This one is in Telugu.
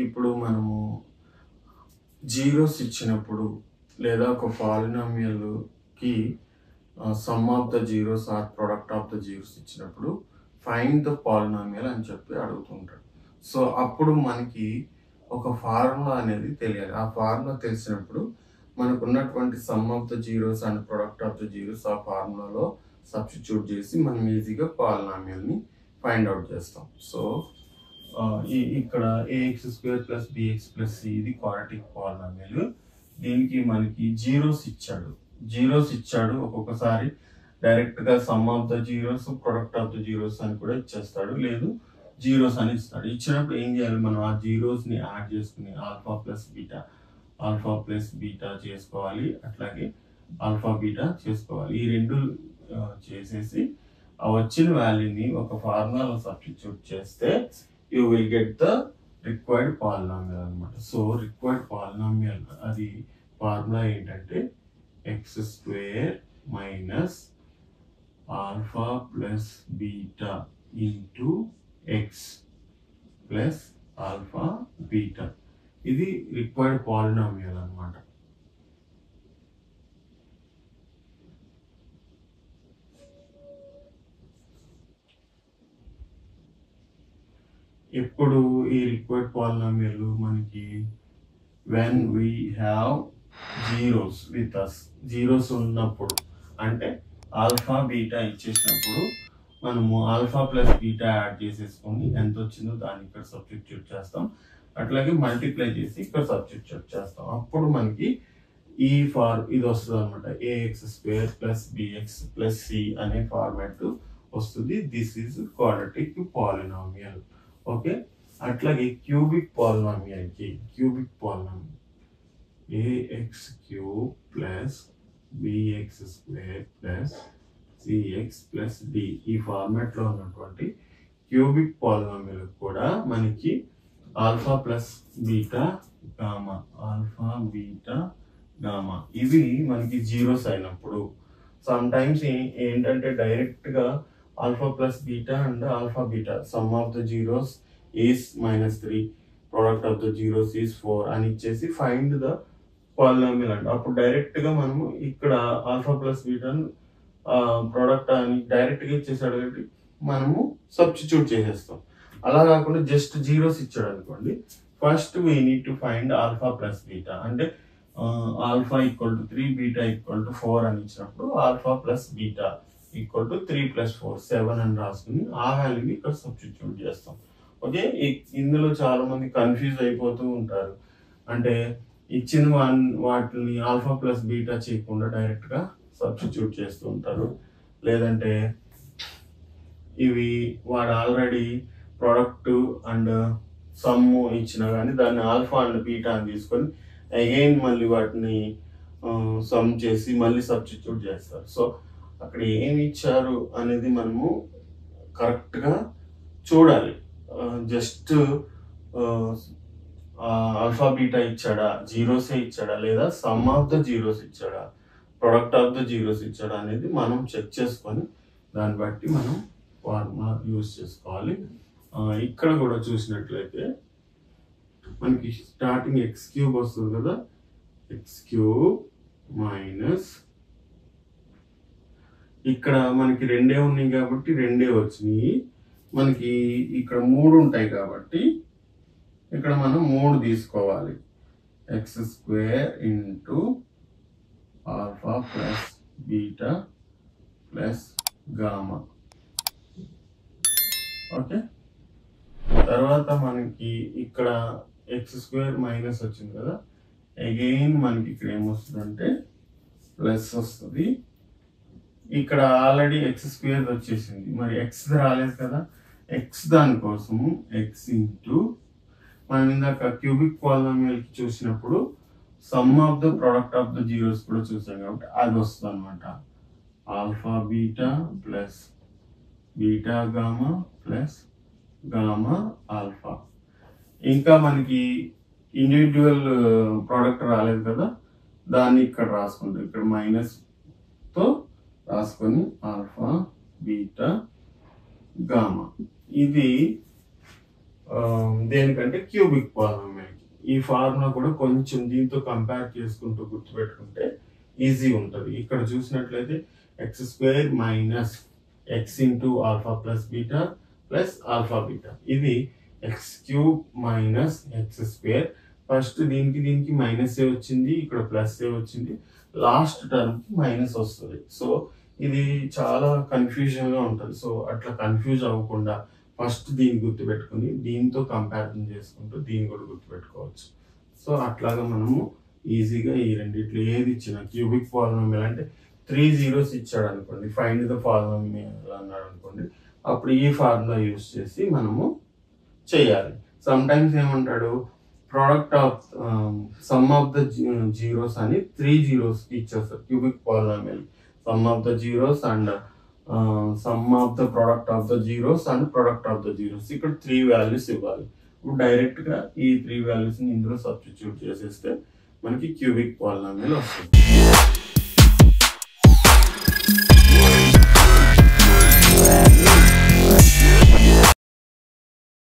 ఇప్పుడు మనము జీరోస్ ఇచ్చినప్పుడు లేదా ఒక పాలినామియల్ కి sum of the zeros or product of the zeros ఇచ్చినప్పుడు ఫైండ్ ద పాలినామియల్ అని చెప్పి అడుగుతుంటాడు. సో అప్పుడు మనకి ఒక ఫార్ములా అనేది తెలియాలి. ఆ ఫార్ములా తెలిసినప్పుడు మనకు ఉన్నటువంటి some of the zeros and product of the zeros ఆ ఫార్ములాలో సబ్స్టిట్యూట్ చేసి మనం ఈజీగా పాలినామియల్ ని ఫైండ్ అవుట్ చేస్తాం. సో ఇక్కడ ax square plus bx plus c ఇది క్వాడ్రాటిక్ పాలినామియల్. దీనికి మనకి జీరోస్ ఇచ్చాడు. ఒక్కొక్కసారి డైరెక్ట్ గా some of the zeros product of the zeros అని కూడా ఇచ్చేస్తాడు, లేదు జీరోస్ అని ఇస్తాడు. ఇచ్చినప్పుడు ఏం చేయాలి, మనం ఆ జీరోస్ ని యాడ్ చేసుకుని ఆల్ఫా ప్లస్ బీటా చేసుకోవాలి, అట్లాగే ఆల్ఫా బీటా చేసుకోవాలి. ఈ రెండు చేసేసి ఆ వచ్చిన వాల్యూని ఒక ఫార్ములాలో సబ్స్టిట్యూట్ చేస్తే you will get the required polynomial అన్నమాట. సో రిక్వైర్డ్ పాలినామియల్ అది ఫార్ములా ఏంటంటే X square minus alpha plus beta into X plus alpha beta. ఇది రిక్వైర్డ్ పాలినామియల్ అన్నమాట. ఇప్పుడు ఈ రిక్వైర్డ్ పాలినామియల్ మనకి when we have zeros with us, zeros ఉన్నప్పుడు అంటే ఆల్ఫా బీటా ఇచ్చేసినప్పుడు మనము ఆల్ఫా ప్లస్ బీటా యాడ్ చేసేసుకొని ఎంత వచ్చిందో దాన్ని ఇక్కడ సబ్స్టిట్యూట్ చేస్తాం, అట్లాగే మల్టిప్లై చేసి ఇక్కడ సబ్స్టిట్యూట్ చేస్తాం. అప్పుడు మనకి ఇది వస్తుంది అనమాట, AX square plus BX plus C అనే ఫార్మాట్ వస్తుంది. This is quadratic polynomial. Okay, అట్లాగే cubic polynomial AX cube plus BX square plus CX plus D ఈ ఫార్మాట్ లో ఉన్నటువంటి క్యూబిక్ పాలినామియల్ కూడా మనకి ఆల్ఫా ప్లస్ బీటా గామా ఇవి మనకి జీరోస్ అయినప్పుడు సమ్ టైమ్స్ ఏంటంటే డైరెక్ట్ గా alpha plus beta and alpha beta sum of the zeros is -3 product of the zeros is 4 అని ఇచ్చేసి ఫైండ్ ద పాలినామియల్ అంటే అప్పుడు డైరెక్ట్ గా మనము ఇక్కడ ఆల్ఫా ప్లస్ బీటా ప్రోడక్ట్ అని డైరెక్ట్ గా ఇచ్చేసాడు కాబట్టి మనము సబ్స్టిట్యూట్ చేసేస్తాం. అలా కాకుండా జస్ట్ జీరోస్ ఇచ్చాడు అనుకోండి, first we need to find alpha plus beta అంటే alpha equal to 3 beta equal to 4 అని ఇచ్చినప్పుడు alpha plus beta equal to 3 + 4 7 అని రాసుకుని ఆ వాల్యూని ఇక్కడ సబ్స్టిట్యూట్ చేస్తాం. ఓకే, ఇందులో చాలా మంది కన్ఫ్యూజ్ అయిపోతూ ఉంటారు. అంటే ఇచ్చిన వాటిని ఆల్ఫా ప్లస్ బీటా చేయకుండా డైరెక్ట్ గా సబ్స్టిట్యూట్ చేస్తూ ఉంటారు. లేదంటే ఇవి వాడు ఆల్రెడీ ప్రొడక్ట్ అండ్ సమ్ ఇచ్చినా కానీ దాన్ని ఆల్ఫా అండ్ బీటా అని తీసుకొని అగైన్ మళ్ళీ వాటిని సమ్ చేసి మళ్ళీ సబ్స్టిట్యూట్ చేస్తారు. సో అక్కడ ఏమి ఇచ్చారు అనేది మనము కరెక్ట్ గా చూడాలి. జస్ట్ ఆల్ఫా బీటా ఇచ్చాడా, జీరోసే ఇచ్చాడా, లేదా సమ్ ఆఫ్ ద జీరోస్ ఇచ్చాడా, ప్రొడక్ట్ ఆఫ్ ద జీరోస్ ఇచ్చాడా అనేది మనం చెక్ చేసుకొని దాన్ని బట్టి మనం ఫార్ములా యూజ్ చేసుకోవాలి. ఇక్కడ కూడా చూసినట్లయితే మనకి స్టార్టింగ్ ఎక్స్ క్యూబ్ వస్తుంది కదా, ఎక్స్ క్యూబ్ మైనస్ ఇక్కడ మనకి రెండే ఉన్నాయి కాబట్టి రెండే వచ్చినాయి. మనకి ఇక్కడ 3 ఉంటాయి కాబట్టి ఇక్కడ మనం 3 తీసుకోవాలి. X square into alpha plus beta plus gamma. Okay, తర్వాత మనకి ఇక్కడ ఎక్స్ స్క్వేర్ మైనస్ వచ్చింది కదా, అగైన్ మనకి ఇక్కడ ఏమొస్తుందంటే ప్లస్ వస్తుంది. ఇక్కడ ఆల్రెడీ ఎక్స్ స్క్వేర్ వచ్చేసింది, మరి ఎక్స్ రాలేదు కదా, ఎక్స్ దానికోసము ఎక్స్ ఇంటూ మనం ఇందాక క్యూబిక్ పాలినామియల్ కి చూసినప్పుడు some of the product of the zeros కూడా చూసాం కాబట్టి అది వస్తుంది అనమాట. Alpha beta plus beta gamma plus gamma alpha. ఇంకా మనకి ఇండివిజువల్ ప్రోడక్ట్ రాలేదు కదా, దాన్ని ఇక్కడ రాసుకుంటాం, ఇక్కడ మైనస్ తో రాసుకొని ఆల్ఫా బీటా గామా. ఇది దేనికంటే క్యూబిక్ పాలినామియల్కి. ఈ ఫార్ములా కూడా కొంచెం దీంతో కంపేర్ చేసుకుంటూ గుర్తుపెట్టుకుంటే ఈజీ ఉంటుంది. ఇక్కడ చూసినట్లయితే x² minus x into alpha plus beta plus alpha beta, ఇది x³ మైనస్ x². ఫస్ట్ దీనికి మైనస్ ఏ వచ్చింది, ఇక్కడ ప్లస్ ఏ వచ్చింది, లాస్ట్ టర్మ్కి మైనస్ వస్తుంది. సో ఇది చాలా కన్ఫ్యూజన్గా ఉంటుంది. సో అట్లా కన్ఫ్యూజ్ అవ్వకుండా ఫస్ట్ దీన్ని గుర్తుపెట్టుకుని దీంతో కంపారిజన్ చేసుకుంటూ దీన్ని కూడా గుర్తుపెట్టుకోవచ్చు. సో అట్లాగా మనము ఈజీగా ఈ రెండిట్లో ఏది ఇచ్చిన క్యూబిక్ పాలినామియల్ అంటే 3 zeros ఇచ్చాడు అనుకోండి, ఫైండ్ ద పాలినామియల్ అన్నాడు అనుకోండి, అప్పుడు ఈ ఫార్ములా యూస్ చేసి మనము చేయాలి. సమ్ టైమ్స్ ఏమంటాడు, product of some of the zeros అని 3 zeros ఇచ్చేస్తారు cubic polynomial. Some of the zeros and some of the product of the zeros and product of the zeros. ఇక్కడ 3 values ఇవ్వాలి. ఇప్పుడు డైరెక్ట్గా ఈ 3 valuesని ఇందులో సబ్స్టిట్యూట్ చేసేస్తే మనకి క్యూబిక్ పాలినామియల్ వస్తుంది.